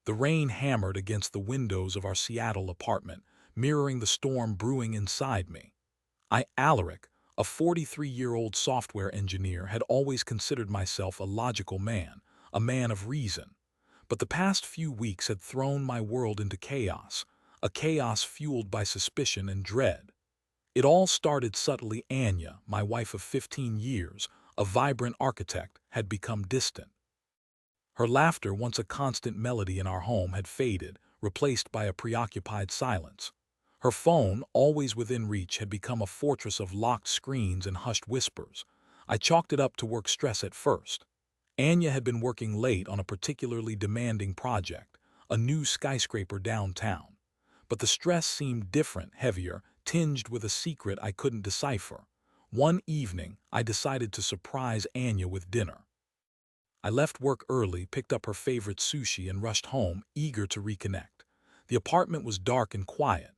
The rain hammered against the windows of our Seattle apartment, mirroring the storm brewing inside me. Alaric, a 43-year-old software engineer, had always considered myself a logical man, a man of reason. But the past few weeks had thrown my world into chaos, a chaos fueled by suspicion and dread. It all started subtly. Anya, my wife of 15 years, a vibrant architect, had become distant. Her laughter, once a constant melody in our home, had faded, replaced by a preoccupied silence. Her phone, always within reach, had become a fortress of locked screens and hushed whispers. I chalked it up to work stress at first. Anya had been working late on a particularly demanding project, a new skyscraper downtown. But the stress seemed different, heavier, tinged with a secret I couldn't decipher. One evening, I decided to surprise Anya with dinner. I left work early, picked up her favorite sushi, and rushed home, eager to reconnect. The apartment was dark and quiet.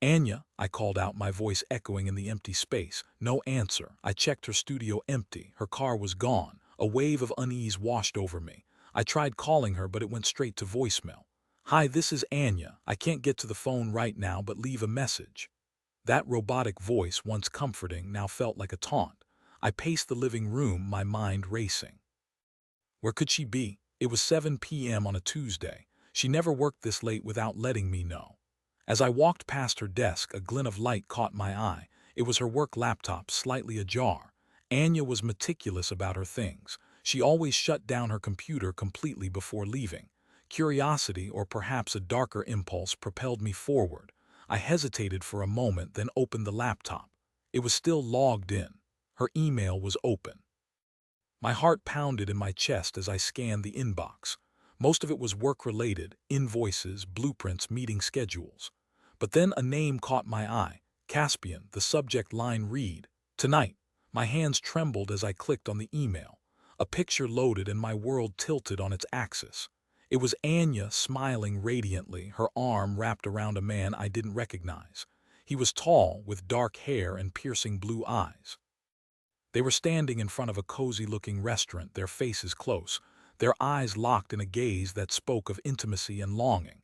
"Anya," I called out, my voice echoing in the empty space. No answer. I checked her studio, empty. Her car was gone. A wave of unease washed over me. I tried calling her, but it went straight to voicemail. "Hi, this is Anya. I can't get to the phone right now, but leave a message." That robotic voice, once comforting, now felt like a taunt. I paced the living room, my mind racing. Where could she be? It was 7 p.m. on a Tuesday. She never worked this late without letting me know. As I walked past her desk, a glint of light caught my eye. It was her work laptop, slightly ajar. Anya was meticulous about her things. She always shut down her computer completely before leaving. Curiosity, or perhaps a darker impulse, propelled me forward. I hesitated for a moment, then opened the laptop. It was still logged in. Her email was open. My heart pounded in my chest as I scanned the inbox. Most of it was work-related: invoices, blueprints, meeting schedules. But then a name caught my eye: Caspian. The subject line read, "Tonight." My hands trembled as I clicked on the email. A picture loaded and my world tilted on its axis. It was Anya, smiling radiantly, her arm wrapped around a man I didn't recognize. He was tall, with dark hair and piercing blue eyes. They were standing in front of a cozy-looking restaurant, their faces close, their eyes locked in a gaze that spoke of intimacy and longing.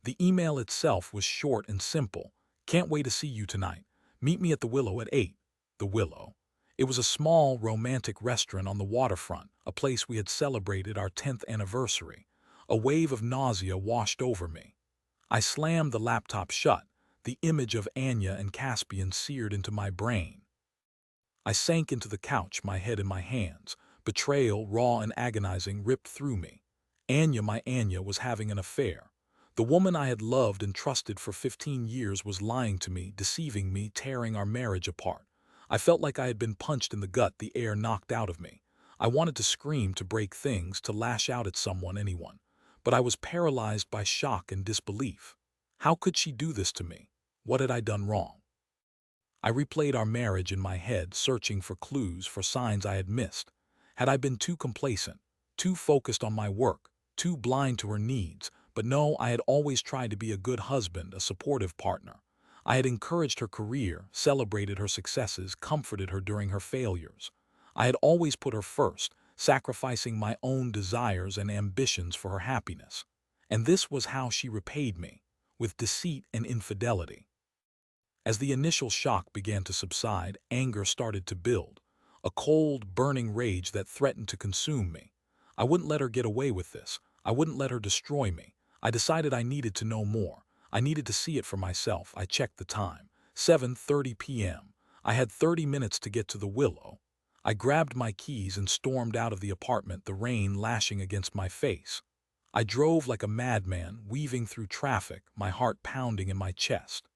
The email itself was short and simple. "Can't wait to see you tonight. Meet me at the Willow at 8. The Willow. It was a small, romantic restaurant on the waterfront, a place we had celebrated our 10th anniversary. A wave of nausea washed over me. I slammed the laptop shut, the image of Anya and Caspian seared into my brain. I sank into the couch, my head in my hands. Betrayal, raw and agonizing, ripped through me. Anya, my Anya, was having an affair. The woman I had loved and trusted for 15 years was lying to me, deceiving me, tearing our marriage apart. I felt like I had been punched in the gut, the air knocked out of me. I wanted to scream, to break things, to lash out at someone, anyone. But I was paralyzed by shock and disbelief. How could she do this to me? What had I done wrong? I replayed our marriage in my head, searching for clues, for signs I had missed. Had I been too complacent, too focused on my work, too blind to her needs? But no, I had always tried to be a good husband, a supportive partner. I had encouraged her career, celebrated her successes, comforted her during her failures. I had always put her first, sacrificing my own desires and ambitions for her happiness. And this was how she repaid me, with deceit and infidelity. As the initial shock began to subside, anger started to build, a cold, burning rage that threatened to consume me. I wouldn't let her get away with this. I wouldn't let her destroy me. I decided I needed to know more. I needed to see it for myself. I checked the time. 7:30 p.m. I had 30 minutes to get to the Willow. I grabbed my keys and stormed out of the apartment, the rain lashing against my face. I drove like a madman, weaving through traffic, my heart pounding in my chest.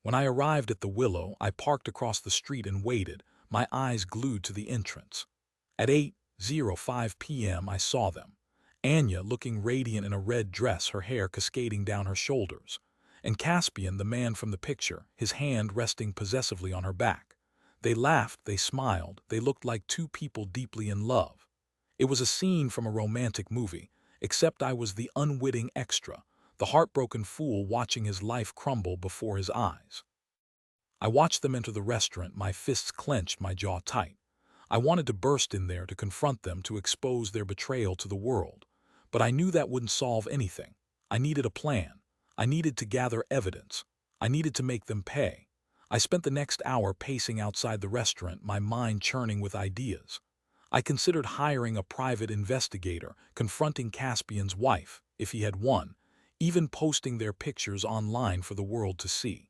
When I arrived at the Willow, I parked across the street and waited, my eyes glued to the entrance. At 8:05 p.m. I saw them. Anya, looking radiant in a red dress, her hair cascading down her shoulders. And Caspian, the man from the picture, his hand resting possessively on her back. They laughed, they smiled, they looked like two people deeply in love. It was a scene from a romantic movie, except I was the unwitting extra, the heartbroken fool watching his life crumble before his eyes. I watched them enter the restaurant, my fists clenched, my jaw tight. I wanted to burst in there, to confront them, to expose their betrayal to the world. But I knew that wouldn't solve anything. I needed a plan. I needed to gather evidence. I needed to make them pay. I spent the next hour pacing outside the restaurant, my mind churning with ideas. I considered hiring a private investigator, confronting Caspian's wife, if he had won, even posting their pictures online for the world to see.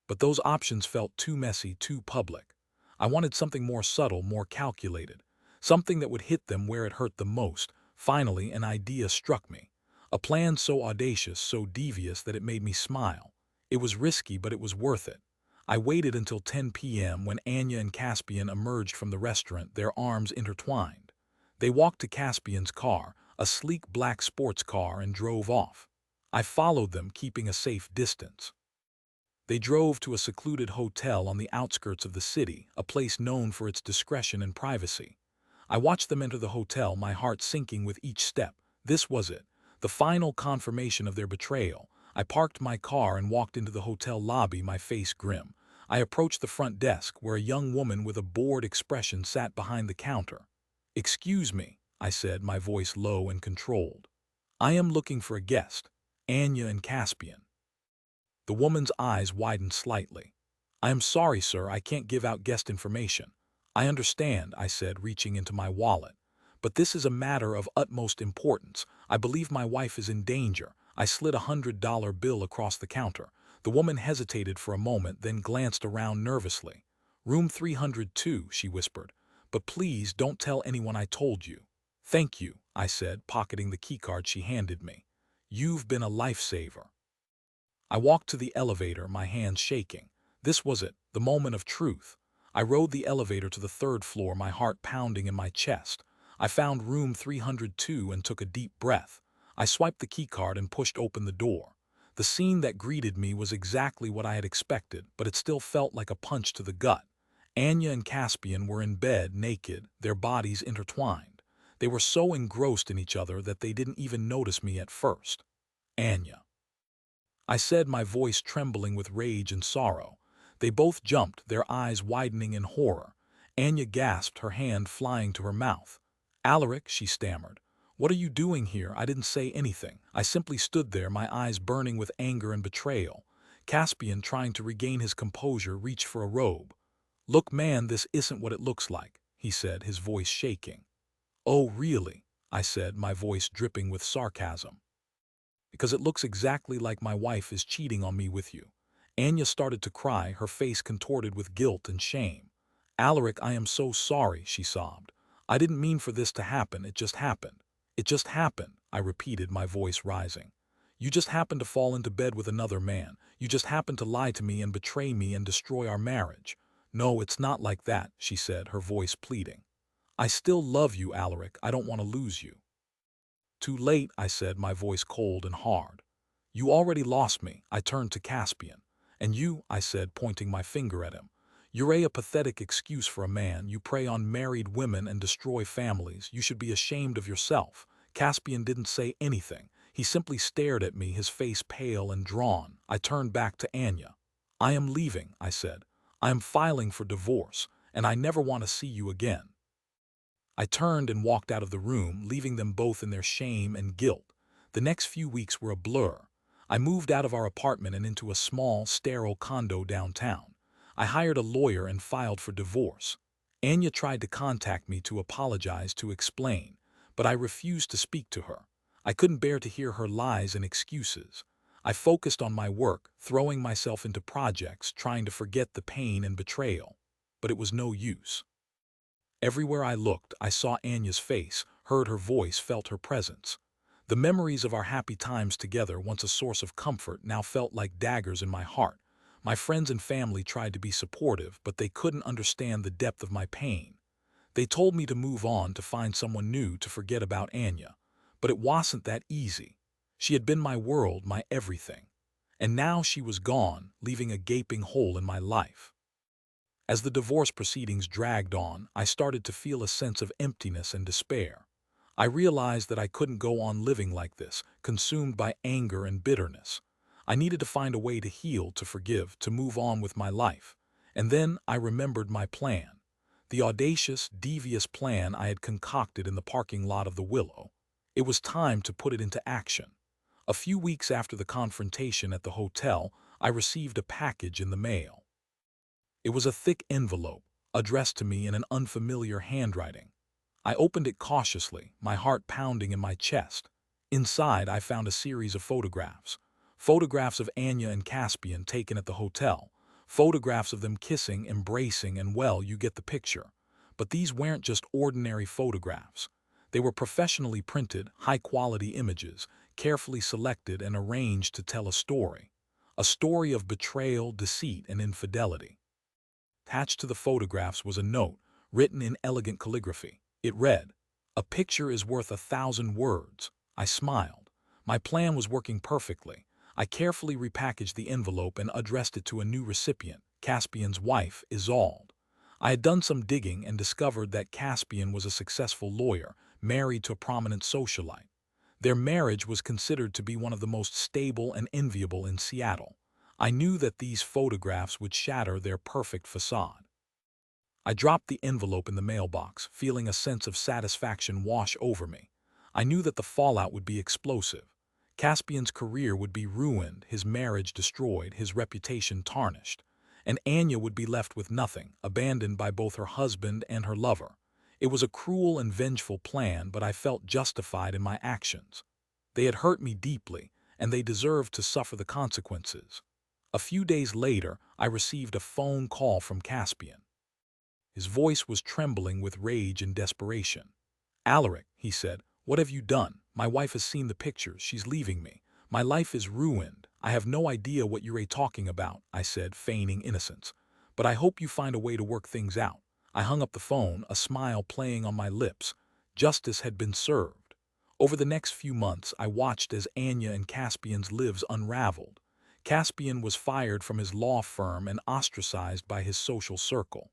But those options felt too messy, too public. I wanted something more subtle, more calculated, something that would hit them where it hurt the most. Finally, an idea struck me. A plan so audacious, so devious that it made me smile. It was risky, but it was worth it. I waited until 10 p.m. when Anya and Caspian emerged from the restaurant, their arms intertwined. They walked to Caspian's car, a sleek black sports car, and drove off. I followed them, keeping a safe distance. They drove to a secluded hotel on the outskirts of the city, a place known for its discretion and privacy. I watched them enter the hotel, my heart sinking with each step. This was it, the final confirmation of their betrayal. I parked my car and walked into the hotel lobby, my face grim. I approached the front desk, where a young woman with a bored expression sat behind the counter. "Excuse me," I said, my voice low and controlled. "I am looking for a guest, Anya and Caspian." The woman's eyes widened slightly. "I am sorry, sir, I can't give out guest information." "I understand," I said, reaching into my wallet. "But this is a matter of utmost importance. I believe my wife is in danger." I slid $100 bill across the counter. The woman hesitated for a moment, then glanced around nervously. "Room 302, she whispered. "But please don't tell anyone I told you." "Thank you," I said, pocketing the keycard she handed me. "You've been a lifesaver." I walked to the elevator, my hands shaking. This was it, the moment of truth. I rode the elevator to the third floor, my heart pounding in my chest. I found room 302 and took a deep breath. I swiped the keycard and pushed open the door. The scene that greeted me was exactly what I had expected, but it still felt like a punch to the gut. Anya and Caspian were in bed, naked, their bodies intertwined. They were so engrossed in each other that they didn't even notice me at first. "Anya," I said, my voice trembling with rage and sorrow. They both jumped, their eyes widening in horror. Anya gasped, her hand flying to her mouth. "Alaric," she stammered. "What are you doing here?" I didn't say anything. I simply stood there, my eyes burning with anger and betrayal. Caspian, trying to regain his composure, reached for a robe. "Look, man, this isn't what it looks like," he said, his voice shaking. "Oh, really?" I said, my voice dripping with sarcasm. "Because it looks exactly like my wife is cheating on me with you." Anya started to cry, her face contorted with guilt and shame. "Alaric, I am so sorry," she sobbed. "I didn't mean for this to happen, it just happened." "It just happened," I repeated, my voice rising. "You just happened to fall into bed with another man. You just happened to lie to me and betray me and destroy our marriage." "No, it's not like that," she said, her voice pleading. "I still love you, Alaric. I don't want to lose you." "Too late," I said, my voice cold and hard. "You already lost me." I turned to Caspian. "And you," I said, pointing my finger at him. "You're a pathetic excuse for a man. You prey on married women and destroy families. You should be ashamed of yourself." Caspian didn't say anything. He simply stared at me, his face pale and drawn. I turned back to Anya. "I am leaving," I said. "I am filing for divorce, and I never want to see you again." I turned and walked out of the room, leaving them both in their shame and guilt. The next few weeks were a blur. I moved out of our apartment and into a small, sterile condo downtown. I hired a lawyer and filed for divorce. Anya tried to contact me to apologize, to explain, but I refused to speak to her. I couldn't bear to hear her lies and excuses. I focused on my work, throwing myself into projects, trying to forget the pain and betrayal. But it was no use. Everywhere I looked, I saw Anya's face, heard her voice, felt her presence. The memories of our happy times together, once a source of comfort, now felt like daggers in my heart. My friends and family tried to be supportive, but they couldn't understand the depth of my pain. They told me to move on, to find someone new, to forget about Anya. But it wasn't that easy. She had been my world, my everything. And now she was gone, leaving a gaping hole in my life. As the divorce proceedings dragged on, I started to feel a sense of emptiness and despair. I realized that I couldn't go on living like this, consumed by anger and bitterness. I needed to find a way to heal, to forgive, to move on with my life. And then I remembered my plan. The audacious, devious plan I had concocted in the parking lot of the Willow. It was time to put it into action. A few weeks after the confrontation at the hotel, I received a package in the mail. It was a thick envelope, addressed to me in an unfamiliar handwriting. I opened it cautiously, my heart pounding in my chest. Inside, I found a series of photographs. Photographs of Anya and Caspian taken at the hotel. Photographs of them kissing, embracing, and well, you get the picture. But these weren't just ordinary photographs. They were professionally printed, high-quality images, carefully selected and arranged to tell a story. A story of betrayal, deceit, and infidelity. Attached to the photographs was a note, written in elegant calligraphy. It read, "A picture is worth 1,000 words." I smiled. My plan was working perfectly. I carefully repackaged the envelope and addressed it to a new recipient, Caspian's wife, Isolde. I had done some digging and discovered that Caspian was a successful lawyer, married to a prominent socialite. Their marriage was considered to be one of the most stable and enviable in Seattle. I knew that these photographs would shatter their perfect facade. I dropped the envelope in the mailbox, feeling a sense of satisfaction wash over me. I knew that the fallout would be explosive. Caspian's career would be ruined, his marriage destroyed, his reputation tarnished. And Anya would be left with nothing, abandoned by both her husband and her lover. It was a cruel and vengeful plan, but I felt justified in my actions. They had hurt me deeply, and they deserved to suffer the consequences. A few days later, I received a phone call from Caspian. His voice was trembling with rage and desperation. "Alaric," he said, "what have you done? My wife has seen the pictures. She's leaving me. My life is ruined. I have no idea what you're talking about," I said, feigning innocence. "But I hope you find a way to work things out." I hung up the phone, a smile playing on my lips. Justice had been served. Over the next few months, I watched as Anya and Caspian's lives unraveled. Caspian was fired from his law firm and ostracized by his social circle.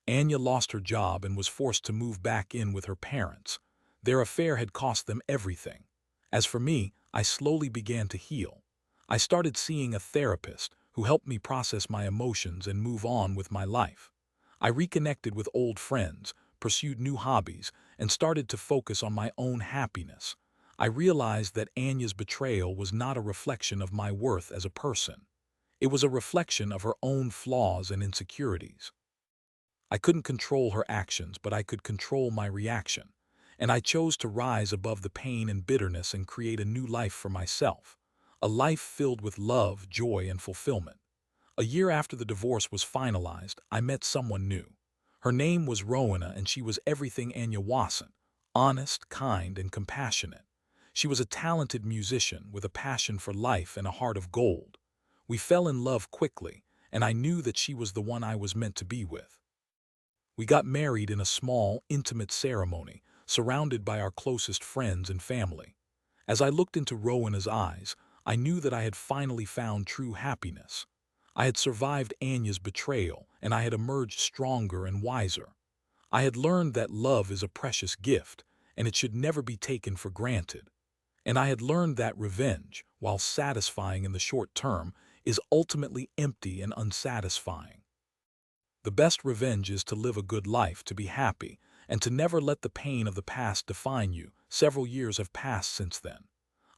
Anya lost her job and was forced to move back in with her parents. Their affair had cost them everything. As for me, I slowly began to heal. I started seeing a therapist who helped me process my emotions and move on with my life. I reconnected with old friends, pursued new hobbies, and started to focus on my own happiness. I realized that Anya's betrayal was not a reflection of my worth as a person. It was a reflection of her own flaws and insecurities. I couldn't control her actions, but I could control my reaction. And I chose to rise above the pain and bitterness and create a new life for myself. A life filled with love, joy, and fulfillment. A year after the divorce was finalized, I met someone new. Her name was Rowena, and she was everything Anya wasn't: honest, kind, and compassionate. She was a talented musician with a passion for life and a heart of gold. We fell in love quickly, and I knew that she was the one I was meant to be with. We got married in a small, intimate ceremony, surrounded by our closest friends and family. As I looked into Rowena's eyes, I knew that I had finally found true happiness. I had survived Anya's betrayal, and I had emerged stronger and wiser. I had learned that love is a precious gift, and it should never be taken for granted. And I had learned that revenge, while satisfying in the short term, is ultimately empty and unsatisfying. The best revenge is to live a good life, to be happy, and to never let the pain of the past define you. Several years have passed since then.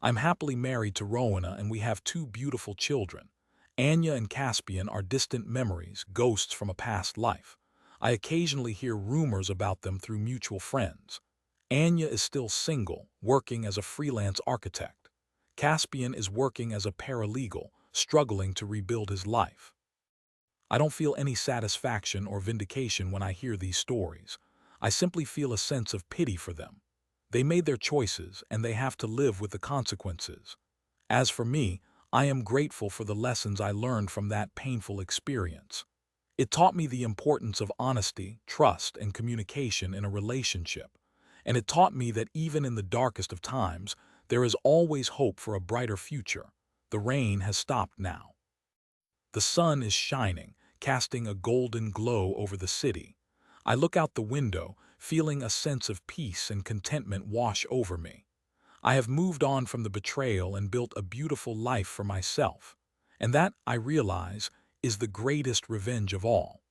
I'm happily married to Rowena, and we have two beautiful children. Anya and Caspian are distant memories, ghosts from a past life. I occasionally hear rumors about them through mutual friends. Anya is still single, working as a freelance architect. Caspian is working as a paralegal, struggling to rebuild his life. I don't feel any satisfaction or vindication when I hear these stories. I simply feel a sense of pity for them. They made their choices, and they have to live with the consequences. As for me, I am grateful for the lessons I learned from that painful experience. It taught me the importance of honesty, trust, and communication in a relationship. And it taught me that even in the darkest of times, there is always hope for a brighter future. The rain has stopped now. The sun is shining, casting a golden glow over the city. I look out the window, feeling a sense of peace and contentment wash over me. I have moved on from the betrayal and built a beautiful life for myself. And that, I realize, is the greatest revenge of all.